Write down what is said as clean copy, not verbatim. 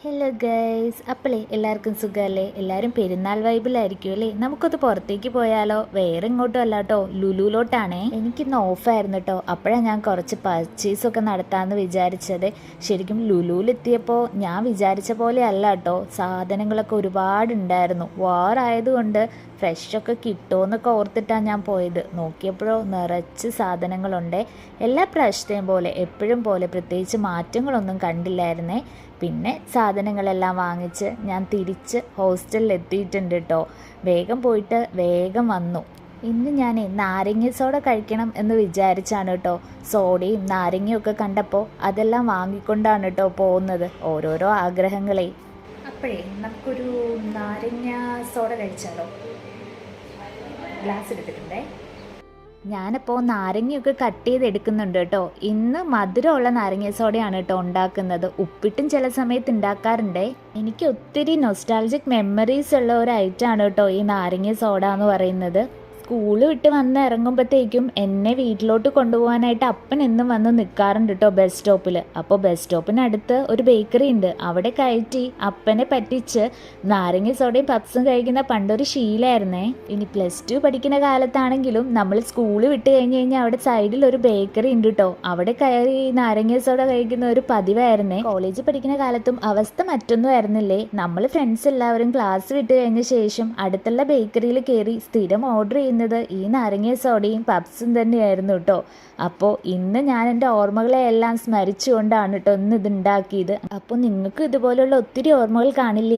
Hello guys, അപ്പോളേ എല്ലാവർക്കും സുഖമല്ലേ? എല്ലാവരും പെരുന്നാൾ വൈബിലായിരിക്കും അല്ലേ? നമുക്കൊന്ന് പുറത്തേക്ക് പോയാലോ? വേറെ ഇങ്ങോട്ടും അല്ല കേട്ടോ, ലുലുലോട്ടാണേ. എനിക്കിന്ന് ഓഫായിരുന്നു കേട്ടോ. അപ്പോഴാണ് ഞാൻ കുറച്ച് പർച്ചേസൊക്കെ നടത്താമെന്ന് വിചാരിച്ചത്. ശരിക്കും ലുലുവിലെത്തിയപ്പോൾ ഞാൻ വിചാരിച്ച പോലെ അല്ല കേട്ടോ, സാധനങ്ങളൊക്കെ ഒരുപാടുണ്ടായിരുന്നു. വാറായതുകൊണ്ട് ഫ്രഷൊക്കെ കിട്ടുമോയെന്നൊക്കെ ഓർത്തിട്ടാണ് ഞാൻ പോയത്. നോക്കിയപ്പോഴോ നിറച്ച് സാധനങ്ങളുണ്ട്. എല്ലാ പ്രാവശ്യത്തെയും പോലെ എപ്പോഴും പോലെ പ്രത്യേകിച്ച് മാറ്റങ്ങളൊന്നും കണ്ടില്ലായിരുന്നേ. പിന്നെ സാധനങ്ങളെല്ലാം വാങ്ങിച്ച് ഞാൻ തിരിച്ച് ഹോസ്റ്റലിൽ എത്തിയിട്ടുണ്ട് കേട്ടോ. വേഗം പോയിട്ട് വേഗം വന്നു. ഇന്ന് ഞാൻ നാരങ്ങ സോഡ കഴിക്കണം എന്ന് വിചാരിച്ചാണ് കേട്ടോ. സോഡയും നാരങ്ങയും ഒക്കെ കണ്ടപ്പോൾ അതെല്ലാം വാങ്ങിക്കൊണ്ടാണ് കേട്ടോ പോകുന്നത്. ഓരോരോ ആഗ്രഹങ്ങളെ. അപ്പോഴേ നമുക്കൊരു നാരങ്ങ സോഡ കഴിച്ചാലോ? ഗ്ലാസ് എടുത്തിട്ടുണ്ടേ. ഞാനിപ്പോൾ നാരങ്ങയൊക്കെ കട്ട് ചെയ്തെടുക്കുന്നുണ്ട് കേട്ടോ. ഇന്ന് മധുരമുള്ള നാരങ്ങ സോഡയാണ് കേട്ടോ ഉണ്ടാക്കുന്നത്. ഉപ്പിട്ടും ചില സമയത്ത് ഉണ്ടാക്കാറുണ്ടേ. എനിക്ക് ഒത്തിരി നൊസ്റ്റാൾജിക് മെമ്മറീസ് ഉള്ള ഒരു ഐറ്റമാണ് കേട്ടോ ഈ നാരങ്ങ സോഡ എന്ന് പറയുന്നത്. സ്കൂൾ വിട്ട് വന്ന് ഇറങ്ങുമ്പോഴത്തേക്കും എന്നെ വീട്ടിലോട്ട് കൊണ്ടുപോകാനായിട്ട് അപ്പൻ എന്നും വന്ന് നിൽക്കാറുണ്ട് കേട്ടോ ബസ് സ്റ്റോപ്പിൽ. അപ്പോൾ ബസ് സ്റ്റോപ്പിനടുത്ത് ഒരു ബേക്കറി ഉണ്ട്. അവിടെ കയറ്റി അപ്പനെ പറ്റിച്ച് നാരങ്ങ സോഡയും പപ്സും കഴിക്കുന്ന പണ്ടൊരു ശീലമായിരുന്നേ. ഇനി +2 പഠിക്കുന്ന കാലത്താണെങ്കിലും നമ്മൾ സ്കൂൾ വിട്ട് കഴിഞ്ഞ് കഴിഞ്ഞാൽ അവിടെ സൈഡിൽ ഒരു ബേക്കറി ഉണ്ട് കേട്ടോ. അവിടെ കയറി നാരങ്ങ സോഡ കഴിക്കുന്ന ഒരു പതിവായിരുന്നേ. കോളേജിൽ പഠിക്കുന്ന കാലത്തും അവസ്ഥ മറ്റൊന്നും ആയിരുന്നില്ലേ. നമ്മൾ ഫ്രണ്ട്സ് എല്ലാവരും ക്ലാസ് വിട്ട് കഴിഞ്ഞ ശേഷം അടുത്തുള്ള ബേക്കറിയിൽ കയറി സ്ഥിരം ഓർഡർ ചെയ്യുന്നത് ഈ നാരങ്ങ സോഡയും പപ്സും തന്നെയായിരുന്നു കേട്ടോ. അപ്പോൾ ഇന്ന് ഞാൻ എൻ്റെ ഓർമ്മകളെ എല്ലാം സ്മരിച്ചുകൊണ്ടാണ് കേട്ടോ ഇന്ന് ഇതുണ്ടാക്കിയത്. അപ്പോൾ നിങ്ങൾക്ക് ഇതുപോലുള്ള ഒത്തിരി ഓർമ്മകൾ കാണില്ലേ?